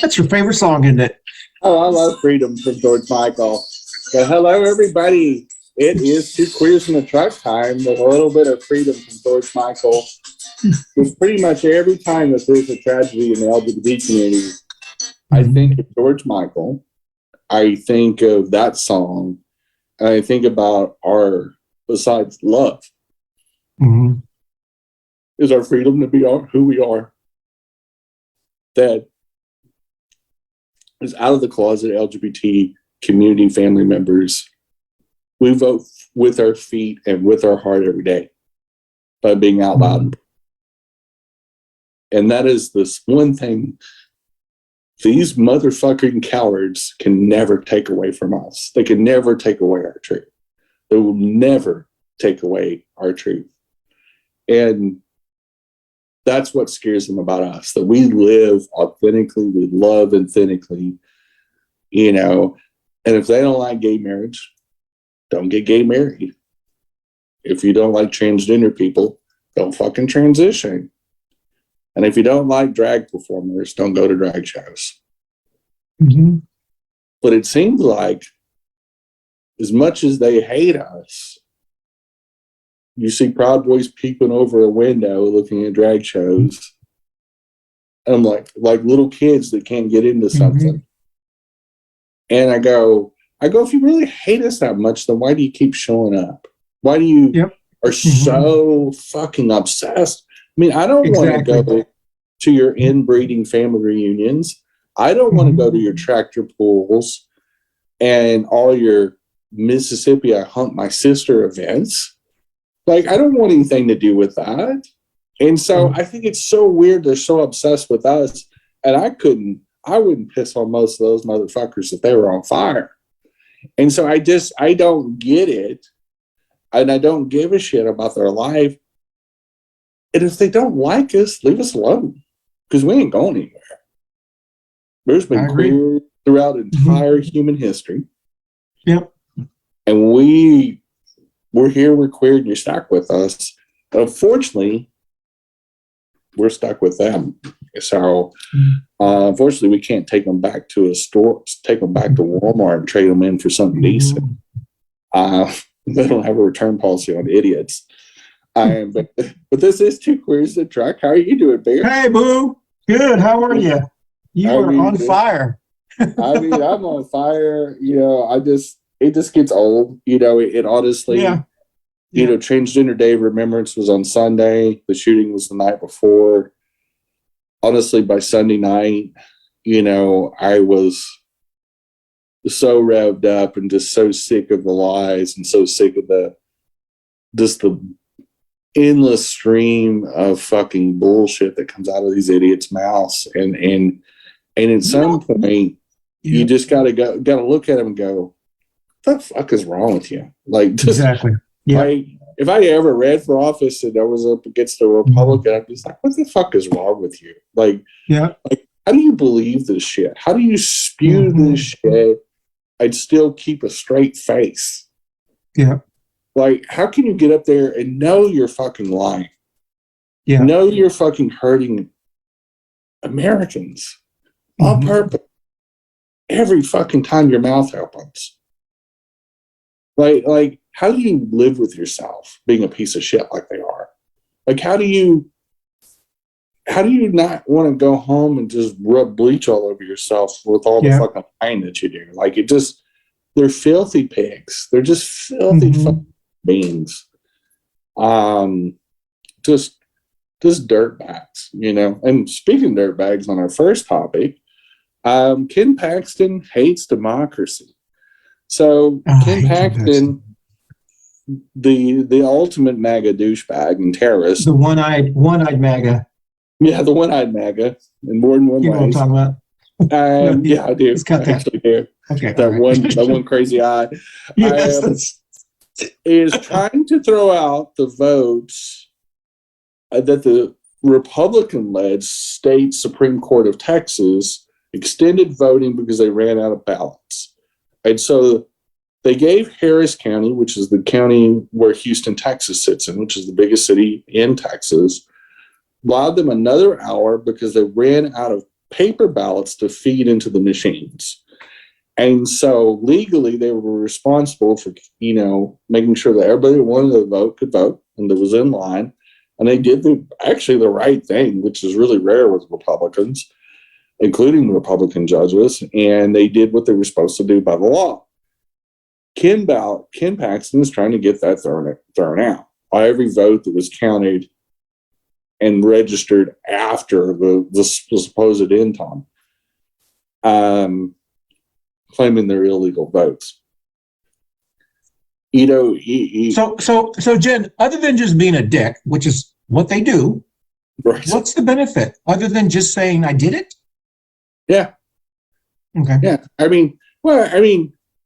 That's your favorite song, isn't it? Oh, I love Freedom from George Michael. So, hello, everybody. It is Two Queers in the Truck time with a little bit of Freedom from George Michael. Because pretty much every time that there's a tragedy in the LGBT community, I think of George Michael. I think of that song. And I think about our, besides love, is our freedom to be who we are. That is out of the closet LGBT community family members. We vote with our feet and with our heart every day by being out loud. And that is this one thing these motherfucking cowards can never take away from us. They can never take away our truth. They will never take away our truth. And that's what scares them about us, that we live authentically, we love authentically, you know. And if they don't like gay marriage, don't get gay married. If you don't like transgender people, don't fucking transition. And if you don't like drag performers, don't go to drag shows. But it seems like as much as they hate us, you see Proud Boys peeping over a window looking at drag shows. And I'm like little kids that can't get into something. And I go, if you really hate us that much, then why do you keep showing up? Why do you are so fucking obsessed? I mean, I don't want to go to your inbreeding family reunions. I don't want to go to your tractor pools and all your Mississippi I Hunt My Sister events. Like, I don't want anything to do with that. And so I think it's so weird they're so obsessed with us. And I wouldn't piss on most of those motherfuckers if they were on fire. And so I don't get it. And I don't give a shit about their life. And if they don't like us, leave us alone. Because we ain't going anywhere. There's been queer throughout entire human history. Yep. And we're here, we're queer, and you're stuck with us. But unfortunately, we're stuck with them. So, unfortunately, we can't take them back to a store, take them back to Walmart and trade them in for something decent. They don't have a return policy on idiots. But this is Two Queers in the Truck. How are you doing, Bear? Hey, Boo. Good. How are you? You are on fire. I mean, I'm on fire. You know, it just gets old. You know, it honestly, you know, Transgender Day of Remembrance was on Sunday. The shooting was the night before. Honestly, by Sunday night, you know, I was so revved up and just so sick of the lies and so sick of the endless stream of fucking bullshit that comes out of these idiots' mouths. And at some point, you just gotta look at them and go, what the fuck is wrong with you? Like, just, like, if I ever ran for office and I was up against a Republican, I'd be like, what the fuck is wrong with you? Like, like, how do you believe this shit? How do you spew this shit? I'd still keep a straight face. Like, how can you get up there and know you're fucking lying? Know you're fucking hurting Americans on purpose every fucking time your mouth opens. Like, how do you live with yourself being a piece of shit like they are? Like, how do you not want to go home and just rub bleach all over yourself with all the fucking pain that you do? Like, they're filthy pigs. They're just filthy fucking beings. Just dirtbags, you know. And speaking of dirtbags, on our first topic, Ken Paxton hates democracy. So Ken Paxton, the ultimate MAGA douchebag and terrorist, the one-eyed MAGA. Yeah, the one-eyed MAGA in more than one way. You know what I'm talking about? Yeah, I do. I actually do. Okay, that one crazy eye. Is trying to throw out the votes that the Republican-led state Supreme Court of Texas extended voting because they ran out of ballots. And so they gave Harris County, which is the county where Houston, Texas sits in, which is the biggest city in Texas, allowed them another hour because they ran out of paper ballots to feed into the machines. And so legally, they were responsible for, making sure that everybody who wanted to vote could vote and that was in line. And they did actually the right thing, which is really rare with Republicans, including Republican judges. And they did what they were supposed to do by the law. Ken Paxton is trying to get that thrown out. Every vote that was counted and registered after the supposed end time, claiming they're illegal votes. So Jen, other than just being a dick, which is what they do, right? What's the benefit other than just saying I did it? Yeah. Okay. Yeah.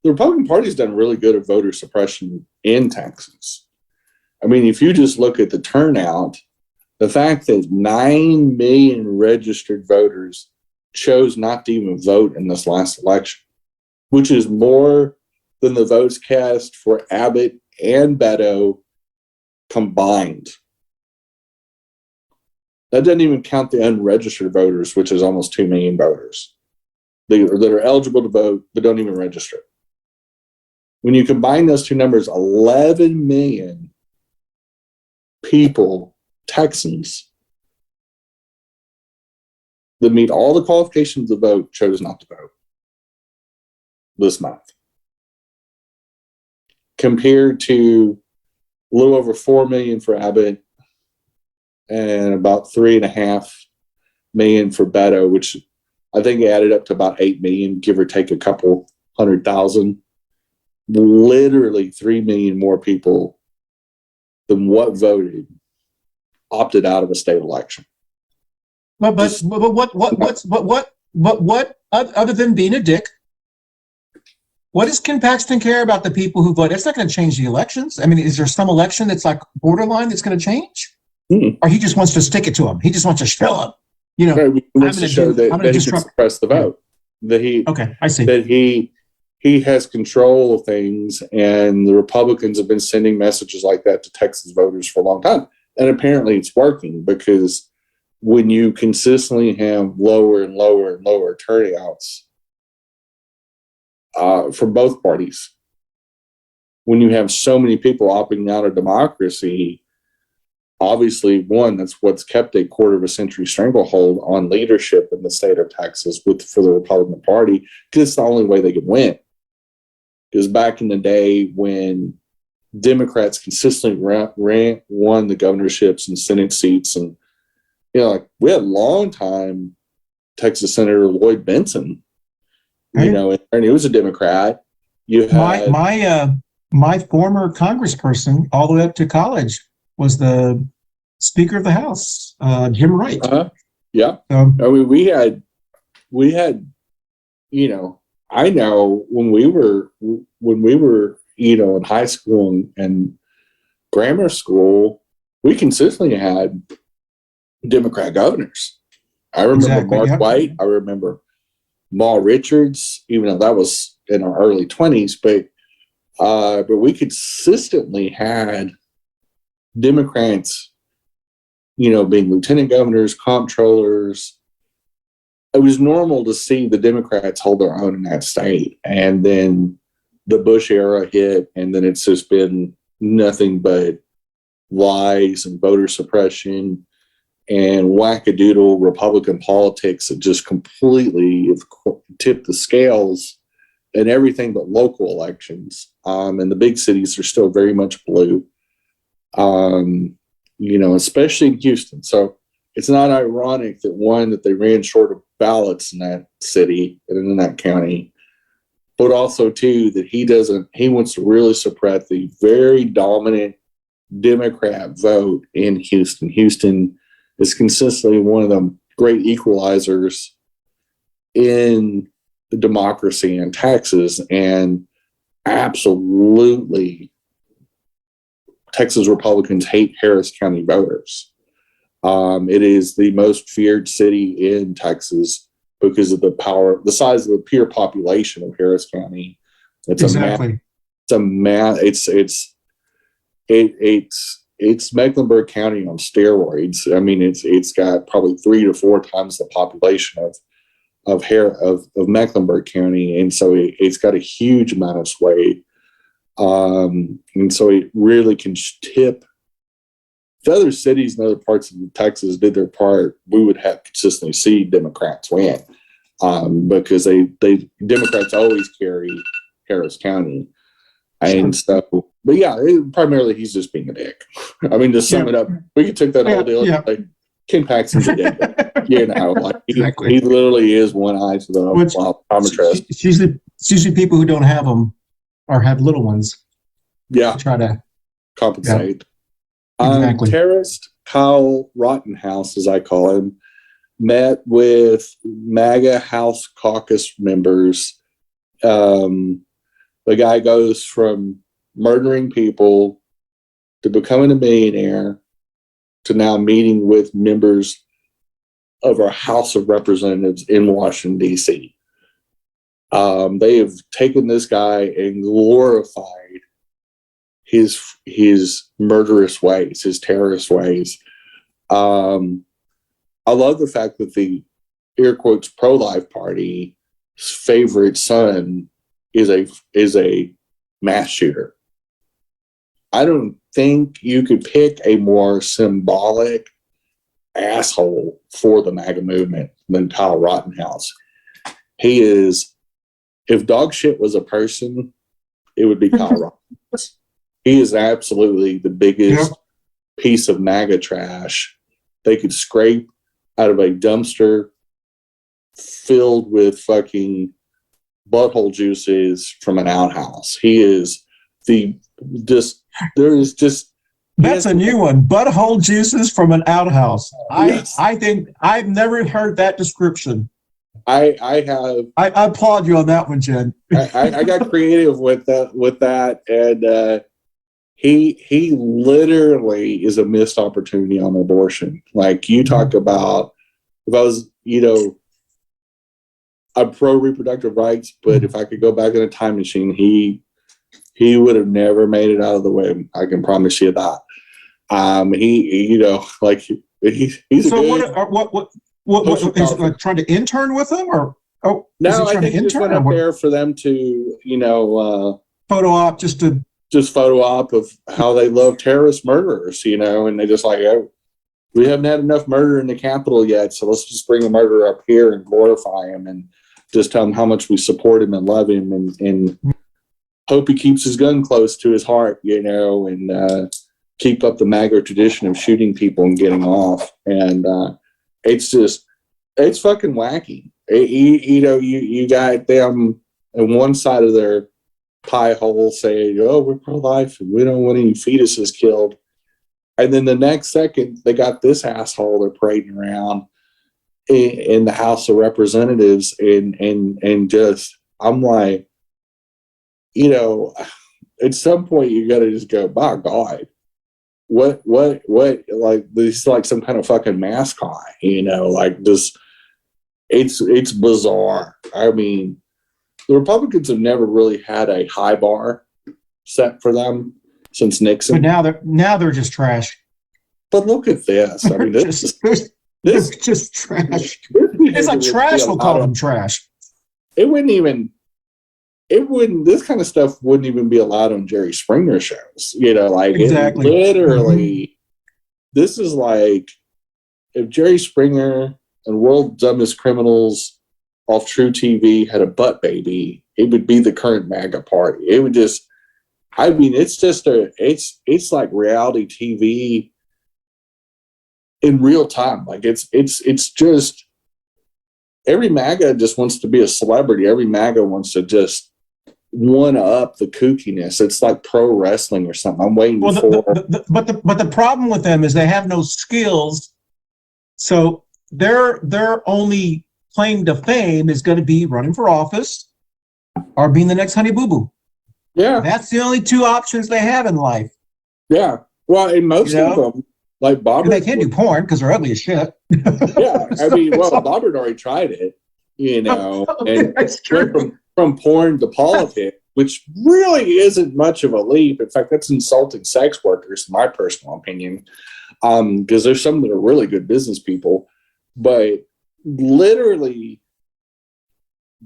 The Republican Party's done really good at voter suppression in Texas. If you just look at the turnout, the fact that 9 million registered voters chose not to even vote in this last election, which is more than the votes cast for Abbott and Beto combined. That doesn't even count the unregistered voters, which is almost 2 million voters that are eligible to vote but don't even register. When you combine those two numbers, 11 million people, Texans, that meet all the qualifications to vote, chose not to vote this month. Compared to a little over 4 million for Abbott and about 3.5 million for Beto, which I think added up to about 8 million, give or take a couple 100,000. Literally 3 million more people than what voted opted out of a state election. But what other than being a dick, what does Ken Paxton care about the people who vote? It's not going to change the elections. Is there some election that's like borderline that's going to change? Or he just wants to stick it to them? He just wants to show up. He wants to show that he can suppress the vote. That he has control of things, and the Republicans have been sending messages like that to Texas voters for a long time. And apparently it's working, because when you consistently have lower and lower and lower turnouts for both parties, when you have so many people opting out of democracy, obviously, one, that's what's kept a quarter of a century stranglehold on leadership in the state of Texas for the Republican Party, because it's the only way they could win. Because back in the day when Democrats consistently won the governorships and Senate seats, and we had a long time Texas Senator Lloyd Benson, and he was a Democrat. You had my former congressperson all the way up to college was the Speaker of the House, Jim Wright. Yeah. We had, I know when we were, in high school and grammar school, we consistently had Democrat governors. I remember Mark White. I remember Maul Richards, even though that was in our early 20s, but we consistently had Democrats, being lieutenant governors, comptrollers. It was normal to see the Democrats hold their own in that state. And then the Bush era hit, and then it's just been nothing but lies and voter suppression and wackadoodle Republican politics that just completely tipped the scales in everything but local elections. And the big cities are still very much blue, especially in Houston. So it's not ironic that they ran short of ballots in that city and in that county, but also too that he wants to really suppress the very dominant Democrat vote in Houston. Houston is consistently one of the great equalizers in the democracy in Texas, and absolutely Texas Republicans hate Harris County voters. It is the most feared city in Texas because of the size of the pure population of Harris County. It's Mecklenburg County on steroids. It's got probably 3 to 4 times the population of Mecklenburg County, and so it's got a huge amount of sway, and so it really can tip. If other cities and other parts of Texas did their part, we would have consistently see Democrats win, because they Democrats always carry Harris County, and so. But yeah, primarily he's just being a dick. I mean, to sum it up, we could take that whole deal. Like, Ken Paxton's a dick. Like he literally is one eye to the optometrist. It's usually people who don't have them or have little ones. Yeah, try to compensate. Exactly. Terrorist Kyle Rittenhouse, as I call him, met with MAGA House caucus members. The guy goes from murdering people to becoming a millionaire to now meeting with members of our House of Representatives in Washington, D.C. They have taken this guy and glorified his murderous ways, his terrorist ways. I love the fact that the air quotes pro-life party's favorite son is a mass shooter. I don't think you could pick a more symbolic asshole for the MAGA movement than Kyle Rittenhouse. He is, if dog shit was a person, it would be Kyle Rittenhouse. He is absolutely the biggest piece of MAGA trash they could scrape out of a dumpster filled with fucking butthole juices from an outhouse. He is that's a new one. Butthole juices from an outhouse. Yes. I think I've never heard that description. I applaud you on that one, Jen. I got creative with that, and he literally is a missed opportunity on abortion. Like, you talk about, if I was, I'm pro reproductive rights, but if I could go back in a time machine, he would have never made it out of the way. I can promise you that. He's so a what is he trying to intern with him, or no? I think he just went up there for them to photo op, just photo op of how they love terrorist murderers, and they just like, oh, we haven't had enough murder in the Capitol yet, so let's just bring a murderer up here and glorify him and just tell him how much we support him and love him and hope he keeps his gun close to his heart, and keep up the MAGA tradition of shooting people and getting off. And it's fucking wacky. You got them on one side of their pie hole saying, oh, we're pro-life and we don't want any fetuses killed. And then the next second, they got this asshole they're parading around in the House of Representatives, and just, I'm like, at some point you got to just go, by God, what, like, this is like some kind of fucking mascot, like this, it's bizarre. I mean, the Republicans have never really had a high bar set for them since Nixon. But now they're just trash. But look at this. I mean, this is just trash. It's like trash will call them trash. This kind of stuff wouldn't even be allowed on Jerry Springer shows. Exactly. Literally, this is like if Jerry Springer and World Dumbest Criminals off True TV had a butt baby, it would be the current MAGA party. It would just, I mean, it's just it's like reality TV in real time. Like it's just, every MAGA just wants to be a celebrity. Every MAGA wants to just one up the kookiness. It's like pro wrestling or something. I'm waiting for. But the problem with them is they have no skills. So their only claim to fame is going to be running for office or being the next Honey Boo Boo. Yeah, that's the only two options they have in life. Yeah, well, and most of them, like Bob, they can't do porn because they're ugly as shit. Yeah, I mean, well, Bob had already tried it, and went from porn to politics, which really isn't much of a leap. In fact, that's insulting sex workers, in my personal opinion, because there's some that are really good business people, but literally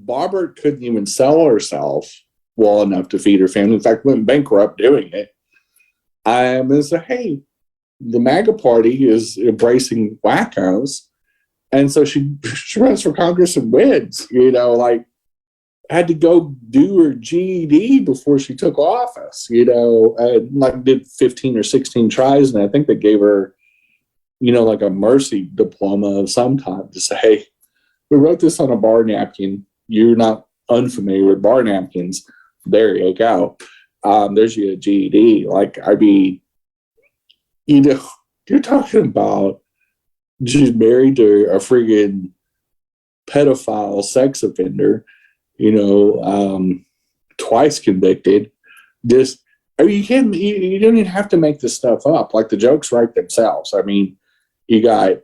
Barbara couldn't even sell herself well enough to feed her family. In fact, went bankrupt doing it. And said, hey, the MAGA party is embracing wackos. And so she runs for Congress and wins, had to go do her GED before she took office, did 15 or 16 tries. And I think they gave her, like a mercy diploma of some kind to say, hey, we wrote this on a bar napkin. You're not unfamiliar with bar napkins. There you go. There's your GED. You're talking about she's married to a friggin' pedophile sex offender, twice convicted. You don't even have to make this stuff up. Like, the jokes write themselves. I mean, you got,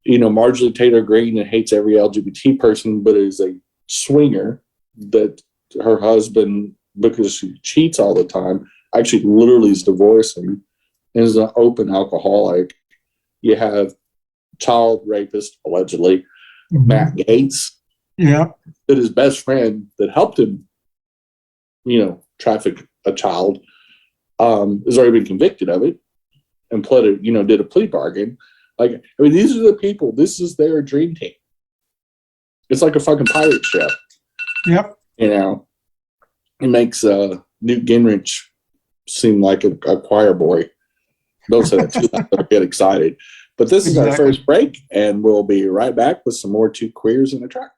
Marjorie Taylor Greene that hates every LGBT person, but is a swinger that her husband, because she cheats all the time, actually literally is divorcing and is an open alcoholic. You have child rapist, allegedly, Matt Gaetz. Yeah. That his best friend that helped him, traffic a child, has already been convicted of it and did a plea bargain. These are the people, this is their dream team. It's like a fucking pirate ship. Yep. It makes Newt Gingrich seem like a choir boy. Don't say that too loud, I'll get excited. But this is our first break, and we'll be right back with some more Two Queers in a Truck.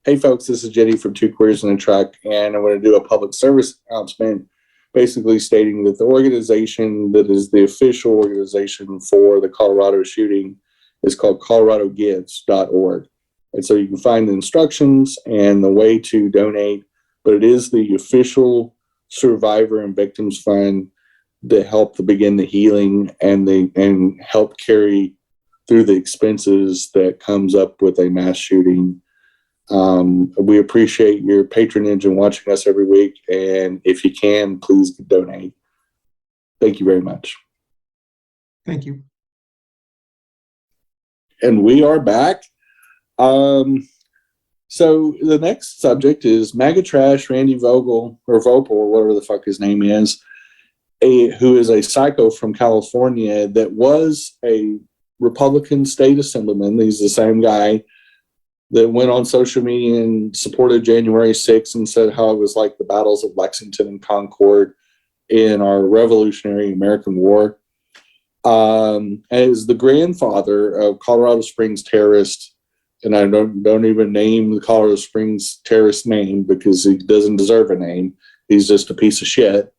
Hey folks, this is Jenny from Two Queers in a Truck, and I'm going to do a public service announcement basically stating that the organization that is the official organization for the Colorado shooting is called coloradogives.org. And so you can find the instructions and the way to donate, but it is the official survivor and victims fund that help to begin the healing and help carry through the expenses that comes up with a mass shooting. We appreciate your patronage and watching us every week. And if you can, please donate. Thank you very much. Thank you. And we are back. So the next subject is MAGA Trash Randy Vogel, or Vopel, or whatever the fuck his name is, who is a psycho from California that was a Republican state assemblyman. He's the same guy that went on social media and supported January 6th and said how it was like the battles of Lexington and Concord in our Revolutionary American War. As the grandfather of Colorado Springs terrorist, and I don't even name the Colorado Springs terrorist name because he doesn't deserve a name. He's just a piece of shit.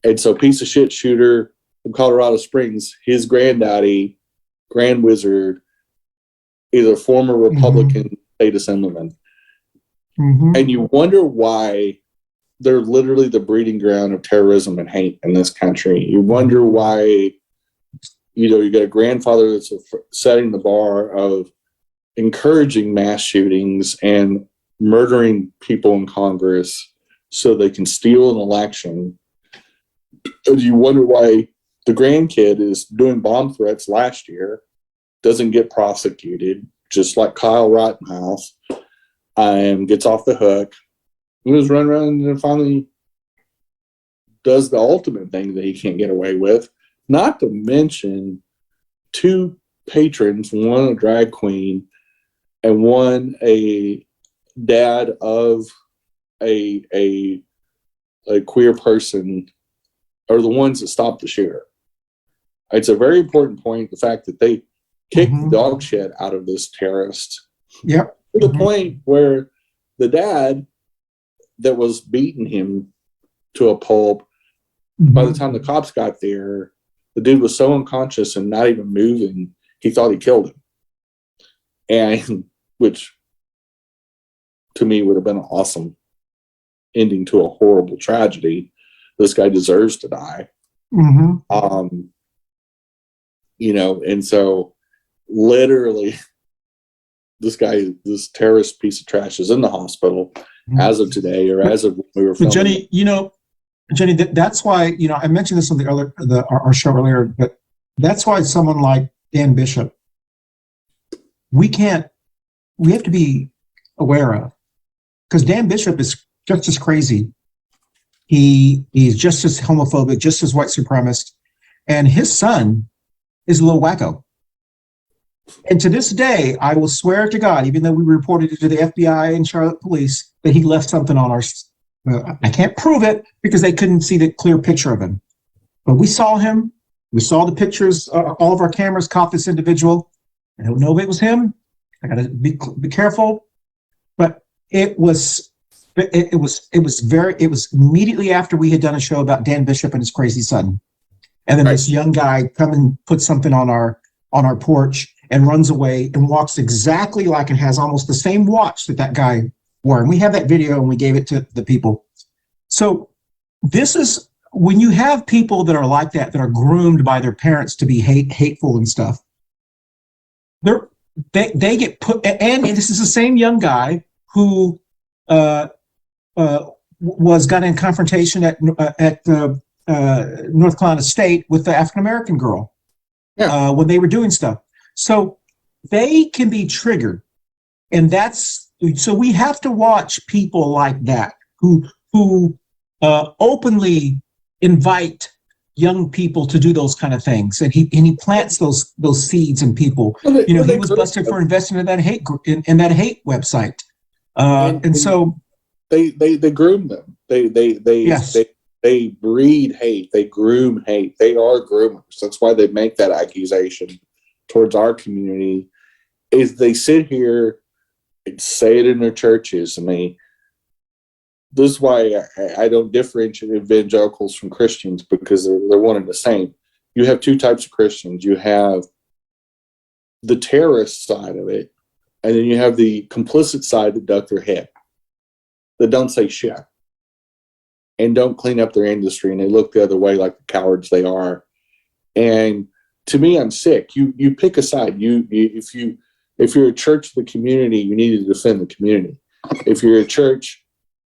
And so piece of shit shooter from Colorado Springs, his granddaddy, Grand Wizard, is a former Republican state assemblyman. And you wonder why they're literally the breeding ground of terrorism and hate in this country. You wonder why, you got a grandfather that's setting the bar of encouraging mass shootings and murdering people in Congress so they can steal an election. And you wonder why the grandkid is doing bomb threats last year, doesn't get prosecuted, just like Kyle Rittenhouse, gets off the hook. He was running around and finally does the ultimate thing that he can't get away with. Not to mention two patrons, one a drag queen and one a dad of a queer person, are the ones that stopped the shooter. It's a very important point, the fact that they kicked the dog shit out of this terrorist. Yep. To the point where the dad that was beating him to a pulp, by the time the cops got there, the dude was so unconscious and not even moving, he thought he killed him. And which to me would have been an awesome ending to a horrible tragedy. This guy deserves to die. And so literally this terrorist piece of trash is in the hospital as of today, or as of when we were filming. Jenny, that's why, I mentioned this on our show earlier, but that's why someone like Dan Bishop, we have to be aware of. Because Dan Bishop is just as crazy. He's just as homophobic, just as white supremacist. And his son is a little wacko. And to this day, I will swear to God, even though we reported it to the FBI and Charlotte police, that he left something on our. I can't prove it because they couldn't see the clear picture of him. But we saw him. We saw the pictures. All of our cameras caught this individual. I don't know if it was him. I got to be careful. But it was immediately after we had done a show about Dan Bishop and his crazy son. And then this young guy come and put something on our porch and runs away and walks exactly like and has almost the same watch that guy wore. And we have that video and we gave it to the people. So this is when you have people that are like that are groomed by their parents to be hateful and stuff. They get put, and this is the same young guy who got in confrontation at North Carolina State with the African American girl when they were doing stuff. So they can be triggered, and so we have to watch people like that who openly invite young people to do those kind of things, and he plants those seeds in people. He was busted for investing in that hate in that hate website, and so they groom them. They breed hate. They groom hate. They are groomers. That's why they make that accusation towards our community. Is they sit here and say it in their churches. I mean, this is why I don't differentiate evangelicals from Christians, because they're one and the same. You have two types of Christians. You have the terrorist side of it, and then you have the complicit side that duck their head, that don't say shit, and don't clean up their industry, and they look the other way like the cowards they are. And to me, I'm sick. You pick a side. If you're a church of the community, you need to defend the community. If you're a church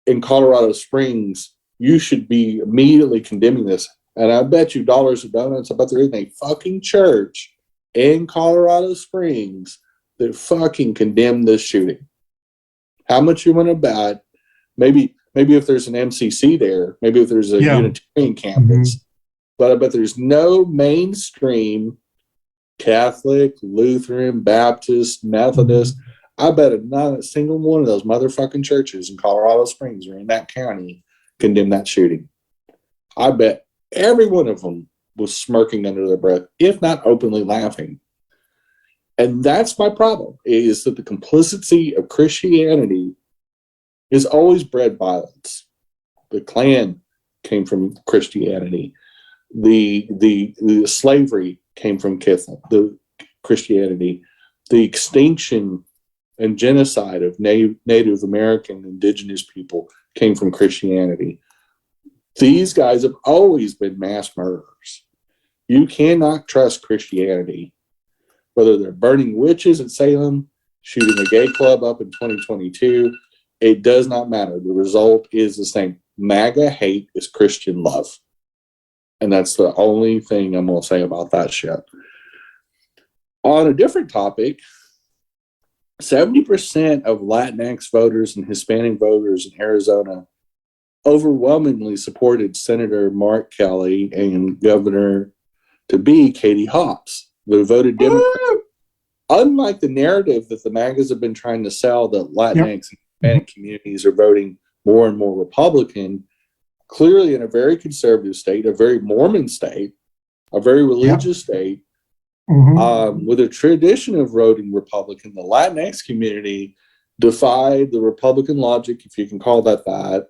in Colorado Springs, you should be immediately condemning this. And I bet you dollars of donuts, I bet there isn't a fucking church in Colorado Springs that fucking condemned this shooting. How much you want to bet? Maybe if there's an MCC there, maybe if there's a Unitarian campus, but I bet there's no mainstream Catholic, Lutheran, Baptist, Methodist. I bet not a single one of those motherfucking churches in Colorado Springs or in that county condemned that shooting. I bet every one of them was smirking under their breath, if not openly laughing. And that's my problem, is that the complicity of Christianity is always bred violence. The Klan came from Christianity. The slavery came from the Christianity. The extinction and genocide of Native American indigenous people came from Christianity. These guys have always been mass murderers. You cannot trust Christianity. Whether they're burning witches at Salem, shooting a gay club up in 2022, it does not matter. The result is the same. MAGA hate is Christian love. And that's the only thing I'm going to say about that shit. On a different topic, 70% of Latinx voters and Hispanic voters in Arizona overwhelmingly supported Senator Mark Kelly and Governor-to-be Katie Hobbs, who voted Democrat. Unlike the narrative that the MAGAs have been trying to sell, that Latinx and Hispanic communities are voting more and more Republican, clearly in a very conservative state, a very Mormon state, a very religious state, with a tradition of voting Republican, the Latinx community defied the Republican logic, if you can call that,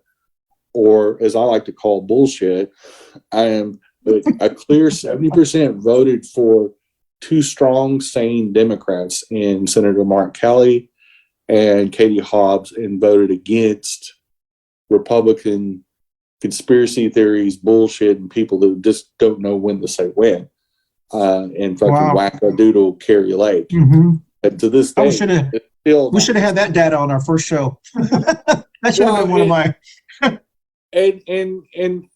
or as I like to call bullshit. A clear 70% voted for two strong, sane Democrats in Senator Mark Kelly and Katie Hobbs, and voted against Republican conspiracy theories, bullshit, and people that just don't know when to say when, and fucking wackadoodle Carrie Lake. And to this day, we should have had that data on our first show. That should have been one of my. and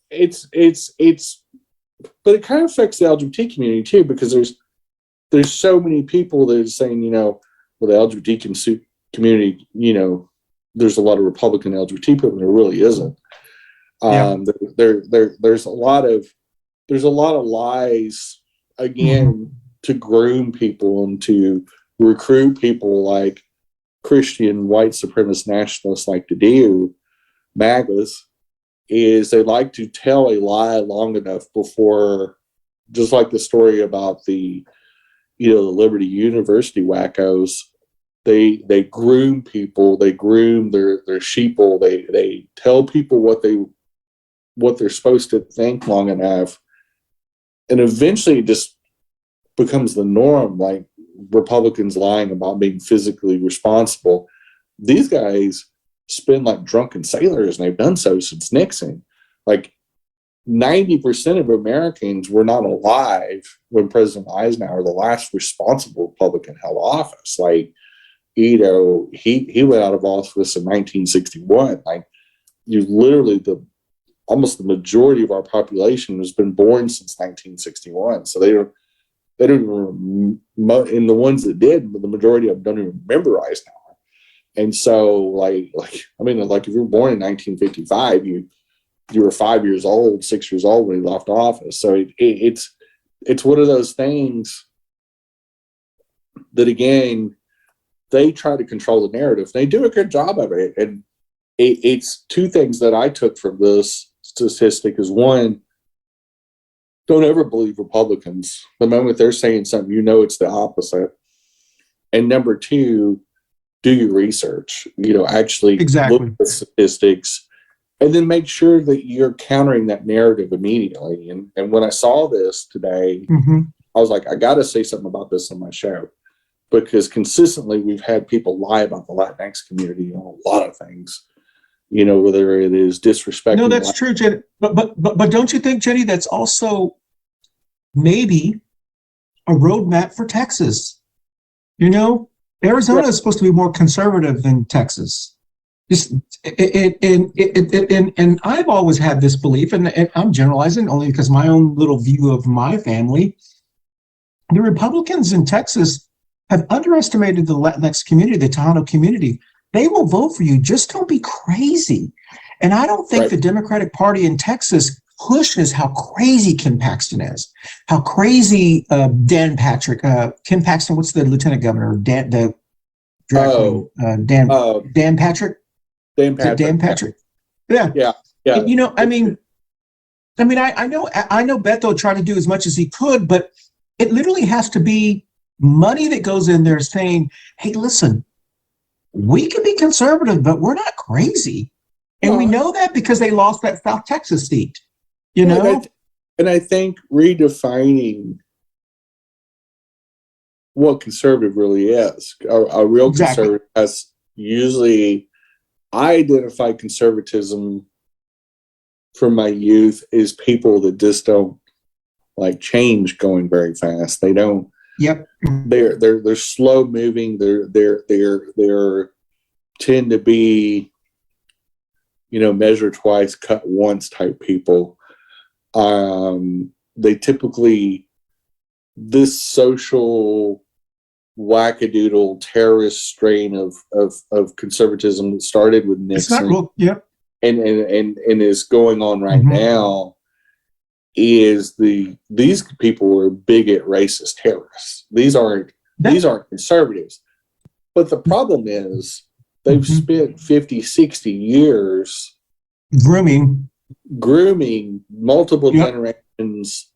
it's, but it kind of affects the LGBT community too, because there's so many people that are saying, well, the LGBT community, there's a lot of Republican LGBT people, and there really isn't. Yeah. There's a lot of lies again to groom people and to recruit people like Christian white supremacist nationalists like to do, MAGAs, is they like to tell a lie long enough before, just like the story about the Liberty University wackos. They groom people, they groom their sheeple, they tell people what they're supposed to think long enough, and eventually it just becomes the norm, like Republicans lying about being physically responsible. These guys spin like drunken sailors, and they've done so since Nixon. Like 90% of Americans were not alive when President Eisenhower, the last responsible Republican, held office. Like, he went out of office in 1961. Like, you literally, almost the majority of our population has been born since 1961. So they don't even, and the ones that did, but the majority of them don't even remember Eisenhower. And so, like if you were born in 1955, you were 5 years old, 6 years old when he left office. So it's one of those things that, again, they try to control the narrative. They do a good job of it. And it's two things that I took from this statistic is, one, don't ever believe Republicans. The moment they're saying something, it's the opposite. And number two, do your research, actually Exactly. look at the statistics, and then make sure that you're countering that narrative immediately. And when I saw this today, I was like, I got to say something about this on my show, because consistently we've had people lie about the Latinx community on a lot of things, whether it is disrespecting. No, that's true, Jenny. But don't you think, Jenny, that's also maybe a roadmap for Texas? Arizona is supposed to be more conservative than Texas. And I've always had this belief, and I'm generalizing only because my own little view of my family. The Republicans in Texas have underestimated the Latinx community, the Tejano community. They will vote for you. Just don't be crazy. And I don't think the Democratic Party in Texas pushes how crazy Ken Paxton is, how crazy Dan Patrick, Ken Paxton, what's the lieutenant governor? Dan Patrick. Dan Patrick. Dan Patrick. Yeah. I know Beto tried to do as much as he could, but it literally has to be money that goes in there saying, hey, listen, we can be conservative, but we're not crazy. And we know that because they lost that South Texas seat, And I think redefining what conservative really is. A real conservative has usually, I identify conservatism from my youth as people that just don't like change going very fast. They don't. Yep. They're slow moving. They're tend to be, measure twice, cut once type people. They typically, this social wackadoodle terrorist strain of conservatism that started with Nixon, and is going on right now, is these people were bigot, racist terrorists. These aren't conservatives. But the problem is they've spent 50, 60 years grooming multiple generations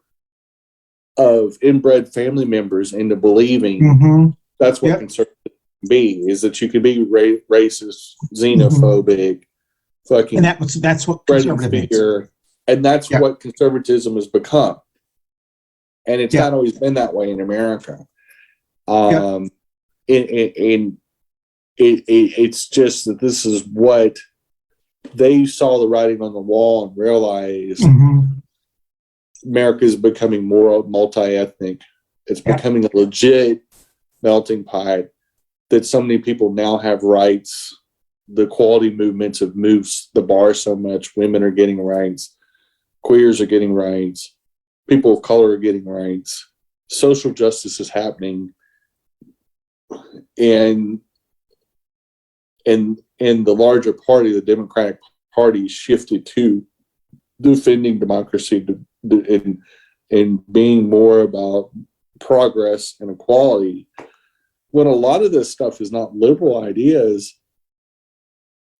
of inbred family members into believing that's what conservatism can be, is that you could be racist, xenophobic, fucking, and that's what conservative is. And that's what conservatism has become. And it's not always been that way in America. It's just that this is what they saw the writing on the wall and realized America is becoming more multi-ethnic. It's becoming a legit melting pot, that so many people now have rights. The equality movements have moved the bar so much. Women are getting rights. Queers are getting rights. People of color are getting rights. Social justice is happening. And and the larger party, the Democratic Party, shifted to defending democracy and being more about progress and equality. When a lot of this stuff is not liberal ideas,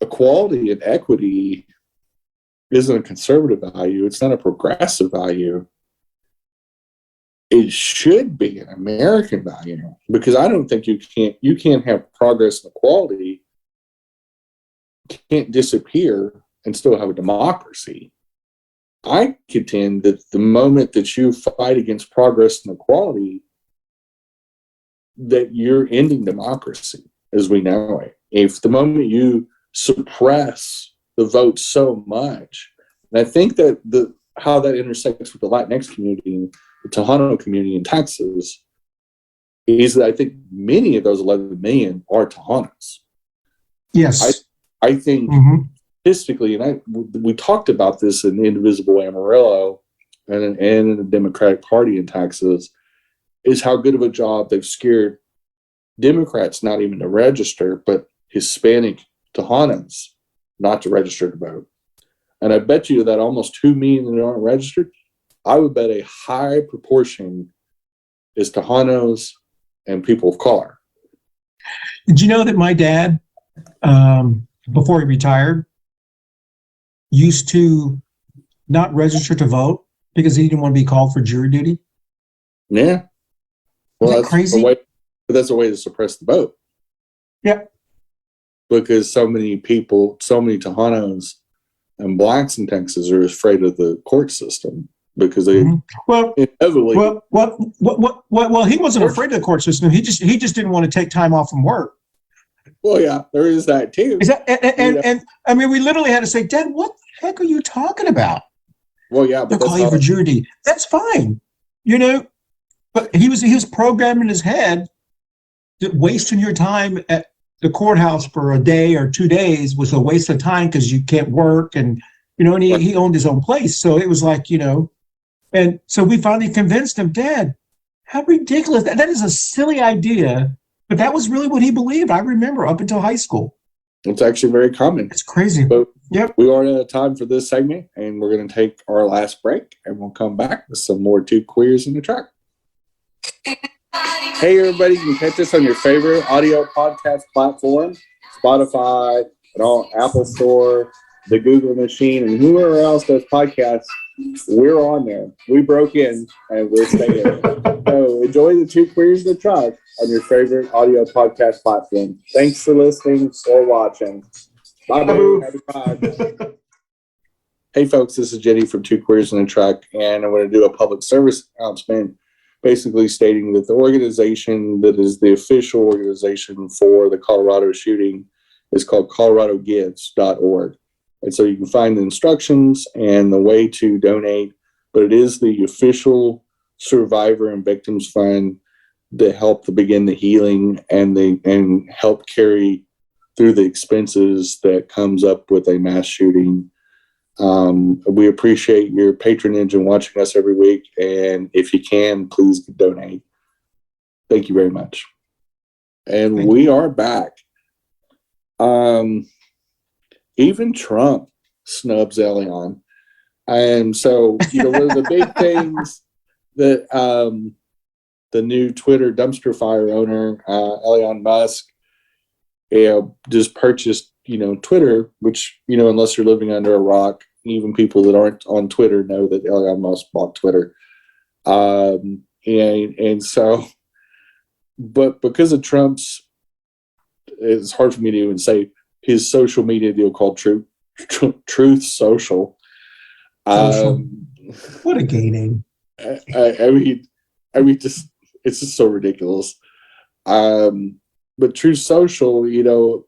equality and equity isn't a conservative value. It's not a progressive value. It should be an American value, because I don't think you can't have progress and equality, can't disappear and still have a democracy. I contend that the moment that you fight against progress and equality, that you're ending democracy as we know it. If the moment you suppress the vote so much, and I think that how that intersects with the Latinx community, the Tejano community in Texas, is that I think many of those 11 million are Tejanos. Yes. I think statistically, and we talked about this in Indivisible Amarillo and in the Democratic Party in Texas, is how good of a job they've scared Democrats not even to register, but Hispanic Tejanos not to register to vote. And I bet you that almost 2 million that aren't registered, I would bet a high proportion is Tejanos and people of color. Did you know that my dad, before he retired, used to not register to vote because he didn't want to be called for jury duty? Yeah. Well, Isn't that crazy? That's a way to suppress the vote. Yep. Because so many Tejanos and blacks in Texas are afraid of the court system because they inevitably. Well, he wasn't afraid of the court system. He just didn't want to take time off from work. Well, yeah, there is that too. And I mean, we literally had to say, Dad, what the heck are you talking about? Well, yeah, but they'll call you for jury duty. That's fine, But he was programmed in his head that wasting your time at the courthouse for a day or 2 days was a waste of time because you can't work, and and he owned his own place, so it was like and so we finally convinced him, Dad, how ridiculous that is a silly idea, but that was really what he believed. I remember up until high school. It's actually very common. It's crazy. But yep. We are out of time for this segment, and we're going to take our last break, and we'll come back with some more Two Queers in the Truck. Hey, everybody, you can catch us on your favorite audio podcast platform, Spotify, and all Apple Store, the Google machine, and whoever else does podcasts. We're on there. We broke in, and we're staying. So enjoy the Two Queers in the Truck on your favorite audio podcast platform. Thanks for listening or watching. Bye-bye. Hey, folks, this is Jenny from Two Queers in the Truck, and I'm going to do a public service announcement basically stating that the organization that is the official organization for the Colorado shooting is called coloradogives.org. And so you can find the instructions and the way to donate, but it is the official survivor and victims fund that help to begin the healing and help carry through the expenses that comes up with a mass shooting. We appreciate your patronage and watching us every week. And if you can, please donate. Thank you very much. And we are back. Even Trump snubs Elon. And so, one of the big things that the new Twitter dumpster fire owner, Elon Musk, just purchased, Twitter, which, unless you're living under a rock, even people that aren't on Twitter know that Elon Musk bought Twitter. And so, but because of Trump's, it's hard for me to even say, his social media deal called Truth Social. What a gay name. I mean, just it's just so ridiculous. But Truth Social,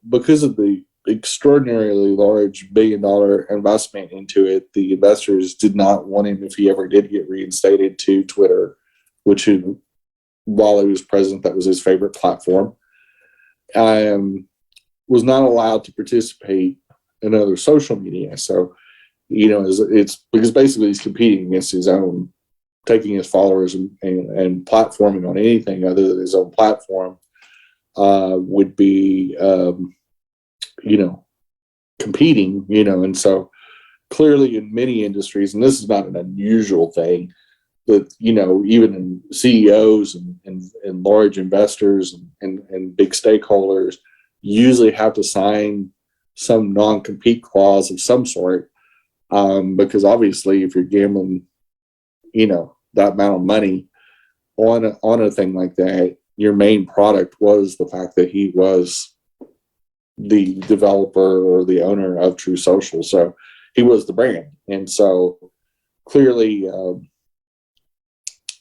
because of the extraordinarily large $1 billion investment into it, the investors did not want him, if he ever did get reinstated to Twitter, which while he was president, that was his favorite platform, was not allowed to participate in other social media. So, it's because basically he's competing against his own, taking his followers and platforming on anything other than his own platform would be competing, and so clearly in many industries, and this is not an unusual thing, that, even in CEOs and large investors and big stakeholders usually have to sign some non-compete clause of some sort, because obviously if you're gambling, that amount of money on a thing like that, your main product was the fact that he was the developer or the owner of True Social. So he was the brand. And so clearly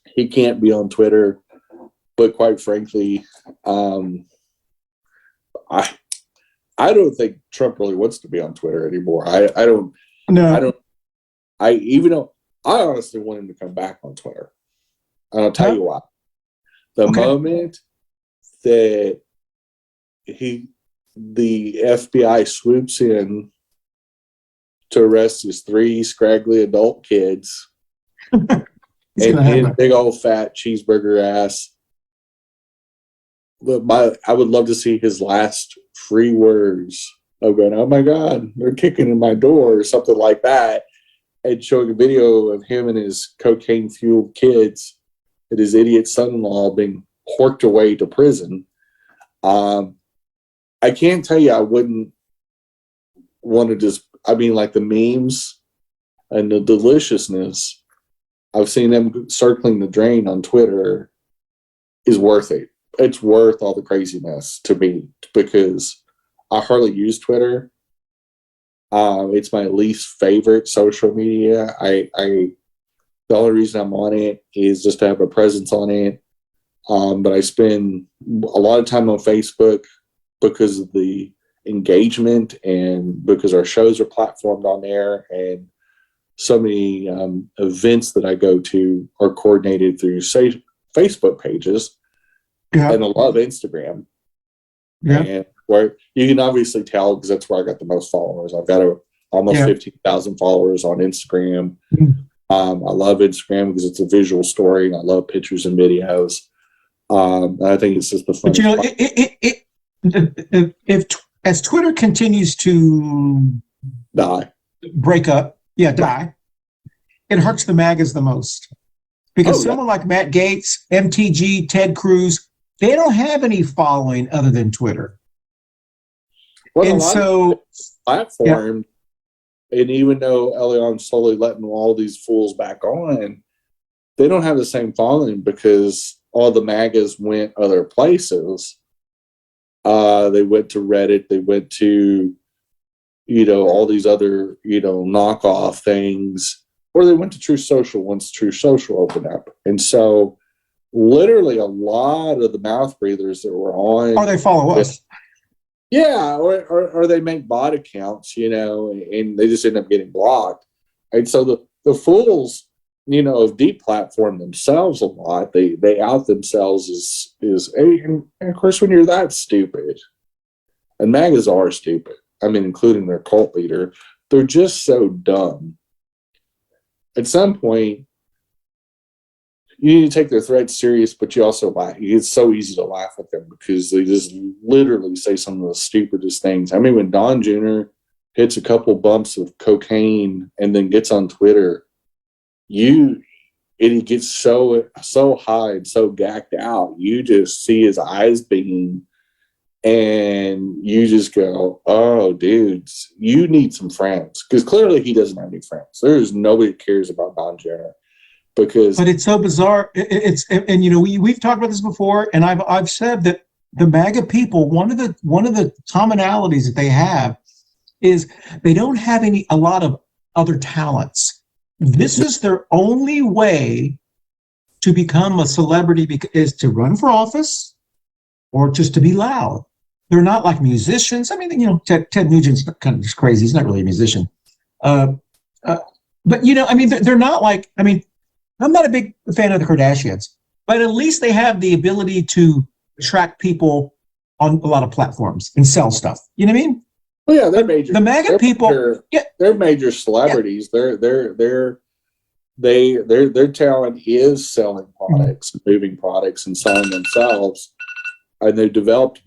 he can't be on Twitter, but quite frankly, I don't think Trump really wants to be on Twitter anymore. Even though I honestly want him to come back on Twitter. And I'll tell you why. The moment that the FBI swoops in to arrest his 3 scraggly adult kids and his big old fat cheeseburger ass, I would love to see his last 3 words of going, "Oh my God, they're kicking in my door," or something like that, and showing a video of him and his cocaine-fueled kids and his idiot son-in-law being horked away to prison. I can't tell you I wouldn't want to just, like the memes and the deliciousness, I've seen them circling the drain on Twitter, is worth it. It's worth all the craziness to me, because I hardly use Twitter. It's my least favorite social media. The only reason I'm on it is just to have a presence on it. But I spend a lot of time on Facebook because of the engagement and because our shows are platformed on there, and so many events that I go to are coordinated through Facebook pages, and I love Instagram. And where you can obviously tell, because that's where I got the most followers. I've got almost 15,000 followers on Instagram. I love Instagram because it's a visual story, and I love pictures and videos. I think it's just the fun. But as Twitter continues to break up, die, it hurts the MAGAs the most, because someone like Matt Gaetz, MTG, Ted Cruz, they don't have any following other than Twitter. Well, and so platform, and even though Elion's slowly letting all these fools back on, they don't have the same following because all the MAGAs went other places. They went to Reddit. They went to, all these other, knockoff things, or they went to True Social once True Social opened up. And so literally a lot of the mouth breathers that were on. Or they follow us. Yeah, or they make bot accounts, and they just end up getting blocked. And so the fools, of deplatform themselves a lot. They out themselves as and of course when you're that stupid, and MAGAs are stupid. Including their cult leader, they're just so dumb. At some point, you need to take their threats serious, but you also laugh. It's so easy to laugh at them because they just literally say some of the stupidest things. When Don Jr. hits a couple bumps of cocaine and then gets on Twitter, and he gets so high and so gacked out, you just see his eyes beam, and you just go, "Oh, dudes, you need some friends," because clearly he doesn't have any friends. There's nobody that cares about Don Jr. But it's so bizarre. We've talked about this before, and I've said that the MAGA people, one of the commonalities that they have is they don't have a lot of other talents. This is their only way to become a celebrity, is to run for office or just to be loud. They're not like musicians. Ted Nugent's kind of just crazy. He's not really a musician. But they're not like, I'm not a big fan of the Kardashians, but at least they have the ability to attract people on a lot of platforms and sell stuff. You know what I mean? Well, yeah, they're major. The MAGA people, they're major celebrities. Yeah. Their talent is selling products, moving products, and selling themselves, and they've developed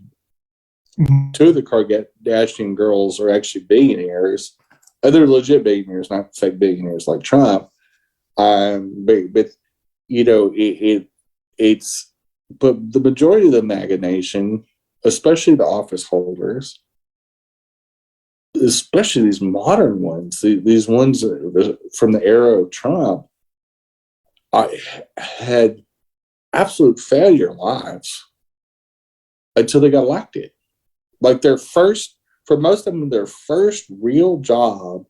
Mhm. Two of the Kardashian girls are actually billionaires. They're legit billionaires, not fake billionaires like Trump. But you know, but the majority of the MAGA nation, especially the office holders, especially these modern ones, these ones from the era of Trump, had absolute failure lives until they got elected. Like for most of them, their first real job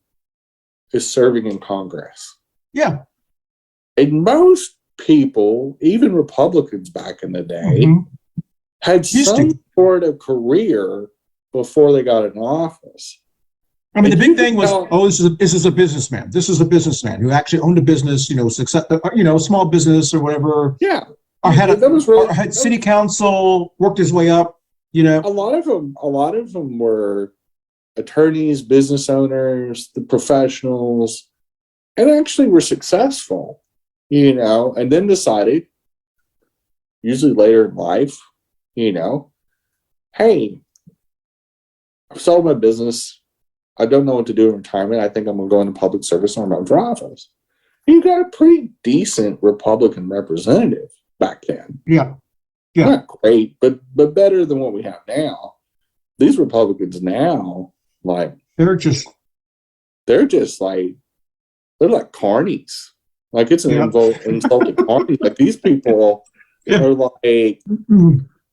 is serving in Congress. Yeah. And most people, even Republicans back in the day, had some sort of career before they got in office. I mean, the big thing was, this is a businessman. This is a businessman who actually owned a business, success, small business or whatever. Yeah. Or had city council, worked his way up, A lot of them were attorneys, business owners, the professionals, and actually were successful, and then decided, usually later in life, hey, I've sold my business. I don't know what to do in retirement. I think I'm going to go into public service or run for office. You got a pretty decent Republican representative back then. Yeah. Not great, but better than what we have now. These Republicans now, they're like carnies. Like it's an insulting carny. Like these people are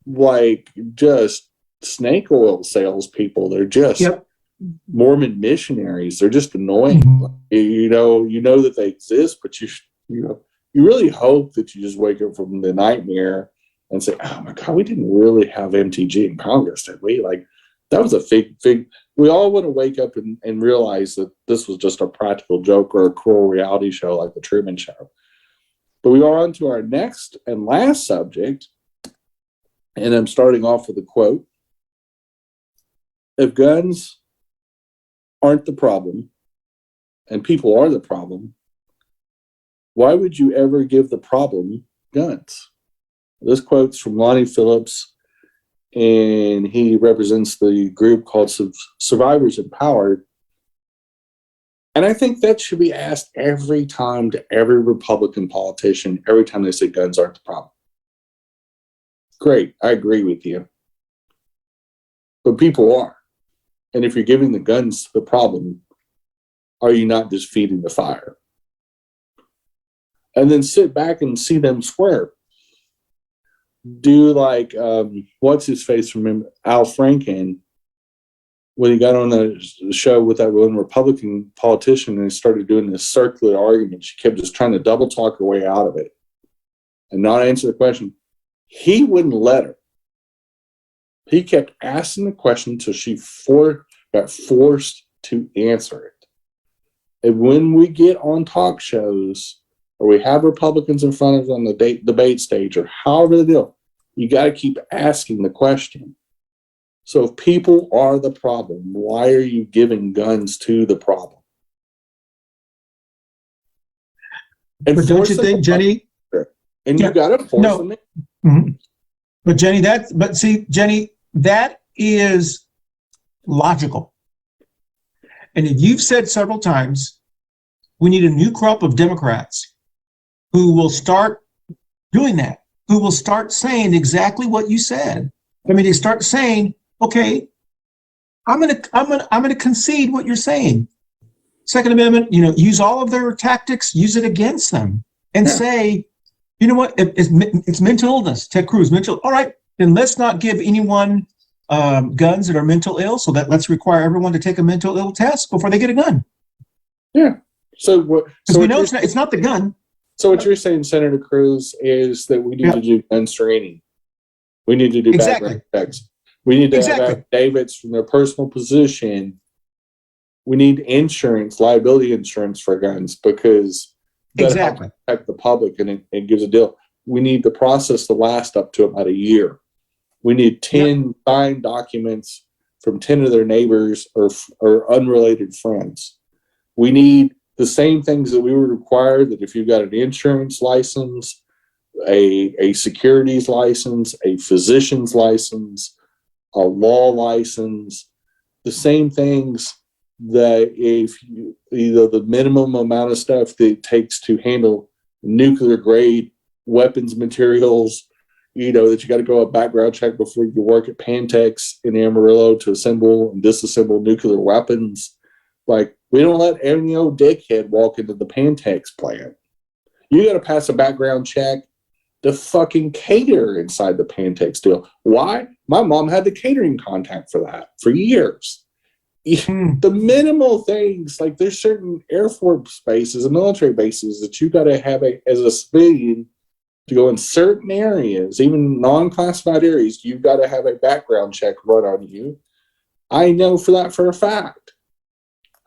like just snake oil salespeople. They're just Mormon missionaries. They're just annoying. You know that they exist, but you really hope that you just wake up from the nightmare and say, "Oh my God, we didn't really have MTG in Congress, did we?" Like that was a fig. We all want to wake up and realize that this was just a practical joke or a cruel reality show like the Truman Show. But we are on to our next and last subject, and I'm starting off with a quote. If guns aren't the problem, and people are the problem, why would you ever give the problem guns? This quote's from Lonnie Phillips, and he represents the group called Survivors Empowered. And I think that should be asked every time to every Republican politician, every time they say guns aren't the problem. Great, I agree with you. But people are. And if you're giving the guns the problem, are you not just feeding the fire? And then sit back and see them square. Do like, what's his face from him, Al Franken, when he got on the show with that one Republican politician and he started doing this circular argument. She kept just trying to double talk her way out of it and not answer the question. He wouldn't let her. He kept asking the question until she got forced to answer it. And when we get on talk shows or we have Republicans in front of us on the debate stage or however they do, you got to keep asking the question. So if people are the problem, why are you giving guns to the problem? And but don't you think, Jenny? And you got to force them in. Mm-hmm. But Jenny, Jenny, that is logical. And if you've said several times, we need a new crop of Democrats who will start doing that, who will start saying exactly what you said. I mean, they start saying, okay, I'm gonna concede what you're saying. Second Amendment, use all of their tactics, use it against them, and say, you know what, it's mental illness. Ted Cruz, mental. All right, then let's not give anyone guns that are mental ill. So let's require everyone to take a mental ill test before they get a gun. Yeah. So we know it's not the gun. So what you're saying, Senator Cruz, is that we need to do gun screening. We need to do background checks. We need to have affidavits from their personal position. We need insurance, liability insurance for guns because that helps protect the public and it gives a deal. We need the process to last up to about a year. We need 10 signed documents from 10 of their neighbors or unrelated friends. We need the same things that we would require that if you've got an insurance license, a securities license, a physician's license, a law license, the same things that if you, the minimum amount of stuff that it takes to handle nuclear grade weapons materials, that you got to go a background check before you work at Pantex in Amarillo to assemble and disassemble nuclear weapons. Like, we don't let any old dickhead walk into the Pantex plant. You got to pass a background check to fucking cater inside the Pantex deal. Why? My mom had the catering contact for that for years. The minimal things, like there's certain Air Force bases and military bases that you got to have as a civilian to go in certain areas, even non-classified areas, you've got to have a background check run on you. I know for that for a fact.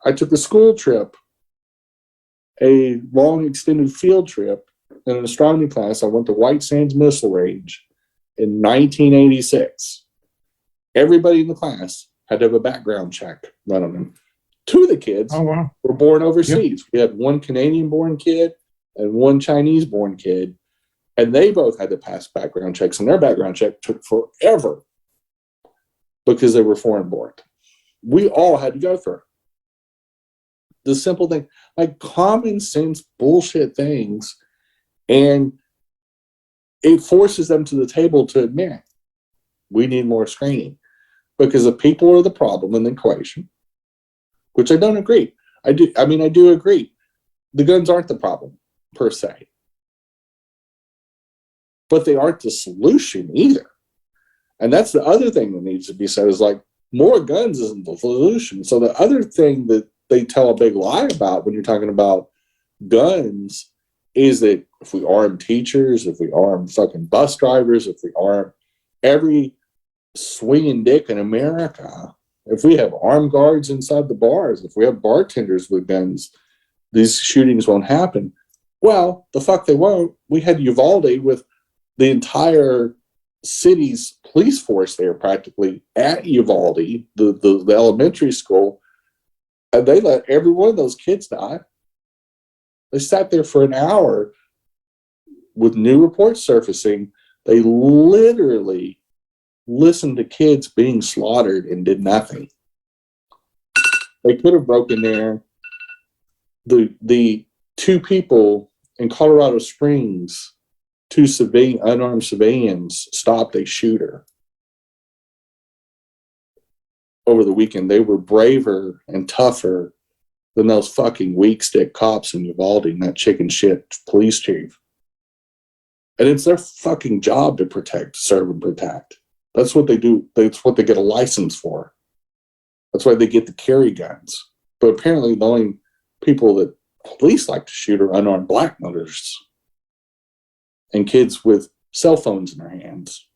I took a school trip, a long extended field trip in an astronomy class. I went to White Sands Missile Range in 1986. Everybody in the class had to have a background check run on them. Two of the kids were born overseas. Yep. We had one Canadian-born kid and one Chinese-born kid, and they both had to pass background checks, and their background check took forever because they were foreign-born. We all had to go through it. The simple thing, like common sense bullshit things, and it forces them to the table to admit we need more screening because the people are the problem in the equation, which I don't agree. I do agree. The guns aren't the problem per se, but they aren't the solution either. And that's the other thing that needs to be said is like more guns isn't the solution. So the other thing that they tell a big lie about when you're talking about guns is that if we arm teachers, if we arm fucking bus drivers, if we arm every swinging dick in America, if we have armed guards inside the bars, if we have bartenders with guns, these shootings won't happen. Well, the fuck they won't. We had Uvalde with the entire city's police force there practically at Uvalde, the elementary school, and they let every one of those kids die. They sat there for an hour with new reports surfacing. They literally listened to kids being slaughtered and did nothing. They could have broken there. The two people in Colorado Springs, two unarmed civilians, stopped a shooter over the weekend. They were braver and tougher than those fucking weak stick cops in Uvalde and that chicken shit police chief. And it's their fucking job to protect, serve, and protect. That's what they do. That's what they get a license for. That's why they get to carry guns. But apparently the only people that police like to shoot are unarmed black mothers and kids with cell phones in their hands.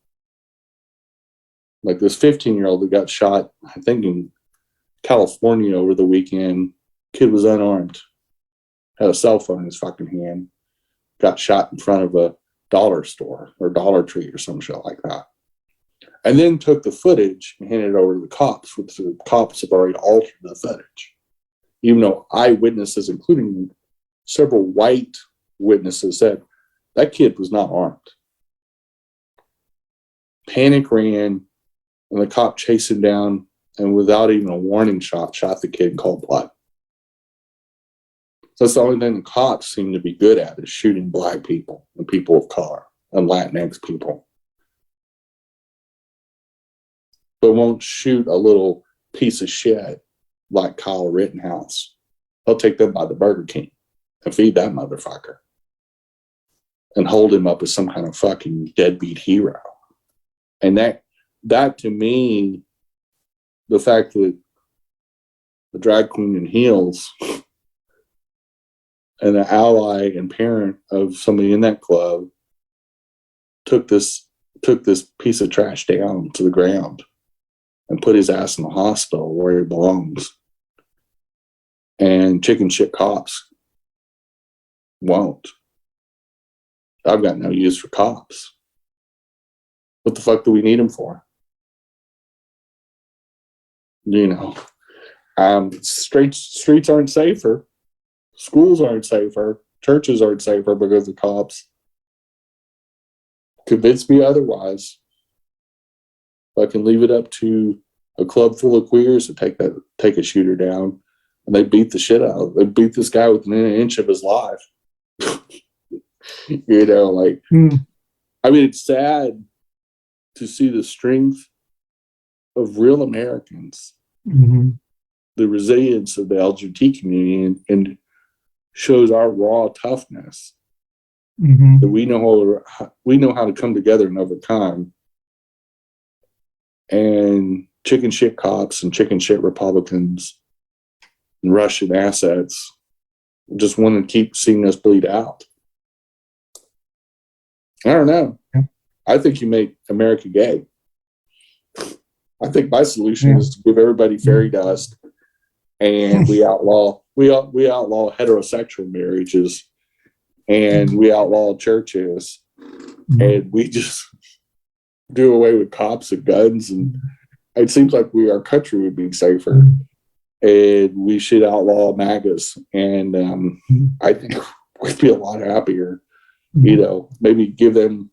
Like this 15-year-old that got shot, I think in California over the weekend. Kid was unarmed, had a cell phone in his fucking hand, got shot in front of a dollar store or Dollar Tree or some shit like that. And then took the footage and handed it over to the cops, which the cops have already altered the footage. Even though eyewitnesses, including several white witnesses, said that kid was not armed. Panic ran, and the cop chased him down, and without even a warning shot the kid in cold blood. So that's the only thing the cops seem to be good at is shooting black people and people of color and Latinx people. But won't shoot a little piece of shit like Kyle Rittenhouse. They'll take them by the Burger King and feed that motherfucker and hold him up as some kind of fucking deadbeat hero. And that to me, the fact that the drag queen in heels and an ally and parent of somebody in that club took this piece of trash down to the ground and put his ass in the hospital where he belongs. And chicken shit cops won't. I've got no use for cops. What the fuck do we need them for? Streets aren't safer. Schools aren't safer. Churches aren't safer because of cops. Convince me otherwise. fucking leave it up to a club full of queers to take a shooter down, and they beat the shit out. They beat this guy within an inch of his life. You know, like, I mean, it's sad to see the strength of real Americans, the resilience of the LGBT community, and shows our raw toughness that we know how to come together and overcome. And chicken shit cops and chicken shit Republicans and Russian assets just want to keep seeing us bleed out. I don't know. I think you make America gay. I think my solution is to give everybody fairy dust, and we outlaw heterosexual marriages, and we outlaw churches, and we just do away with cops and guns, and it seems like our country would be safer. And we should outlaw MAGAs, and I think we'd be a lot happier. You know, maybe give them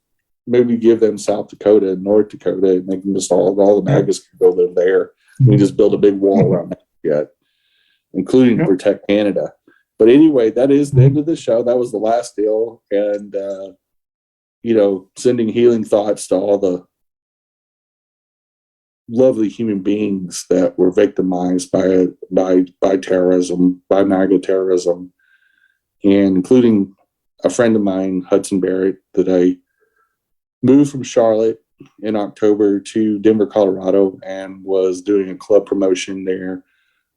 South Dakota and North Dakota, and they can just all the MAGAs can go live there. We just build a big wall around that, including protect Canada. But anyway, that is the end of the show. That was the last deal, and you know, sending healing thoughts to all the lovely human beings that were victimized by terrorism, by MAGA terrorism, and including a friend of mine, Hudson Barrett, that I moved from Charlotte in October to Denver, Colorado, and was doing a club promotion there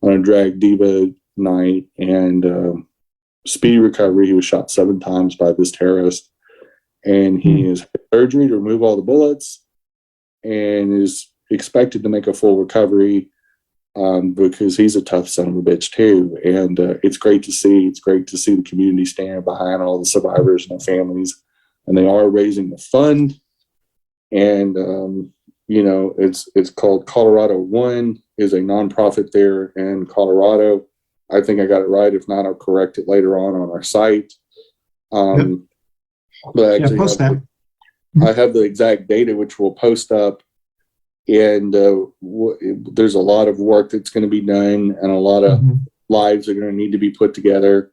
on a drag diva night, and speedy recovery. He was shot 7 times by this terrorist, and he is had surgery to remove all the bullets, and is expected to make a full recovery, because he's a tough son of a bitch too. And it's great to see. It's great to see the community stand behind all the survivors and their families, and they are raising a fund. And you know, it's called Colorado One, is a nonprofit there in Colorado. I think I got it right. If not, I'll correct it later on our site. But actually, post that. I have the exact data, which we'll post up. And there's a lot of work that's going to be done, and a lot of lives are going to need to be put together,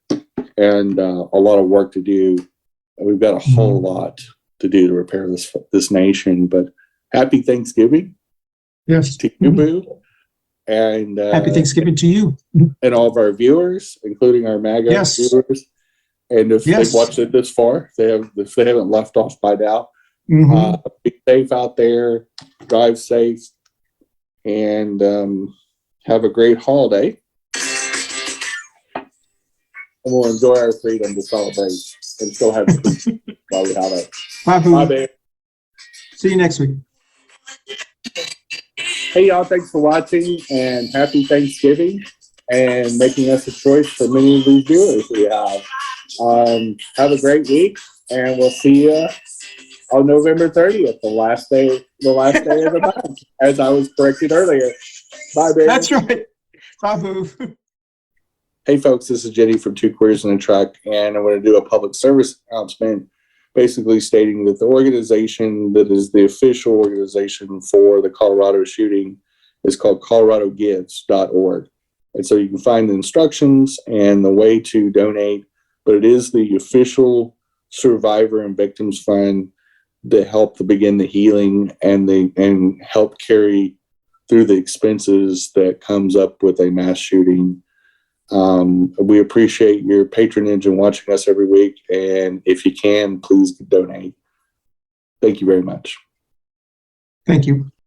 and a lot of work to do. And we've got a whole lot to do to repair this nation. But happy Thanksgiving, to you, Boo, and happy Thanksgiving to you and all of our viewers, including our MAGA viewers. And if they've watched it this far, if they haven't left off by now. Be safe out there, drive safe, and have a great holiday. And we'll enjoy our freedom to celebrate and still have peace while we have it. Bye, Boo. Bye, babe. See you next week. Hey, y'all, thanks for watching, and happy Thanksgiving, and making us a choice for many of these viewers we have. Have a great week, and we'll see you on November 30th, the last day of the month, as I was corrected earlier. Bye, baby. That's right. Bye, Boo. Hey, folks, this is Jenny from Two Queers in a Truck, and I'm going to do a public service announcement, basically stating that the organization that is the official organization for the Colorado shooting is called coloradogives.org. And so you can find the instructions and the way to donate, but it is the official survivor and victims fund that help to begin the healing and help carry through the expenses that comes up with a mass shooting. We appreciate your patronage and watching us every week. And if you can, please donate. Thank you very much. Thank you.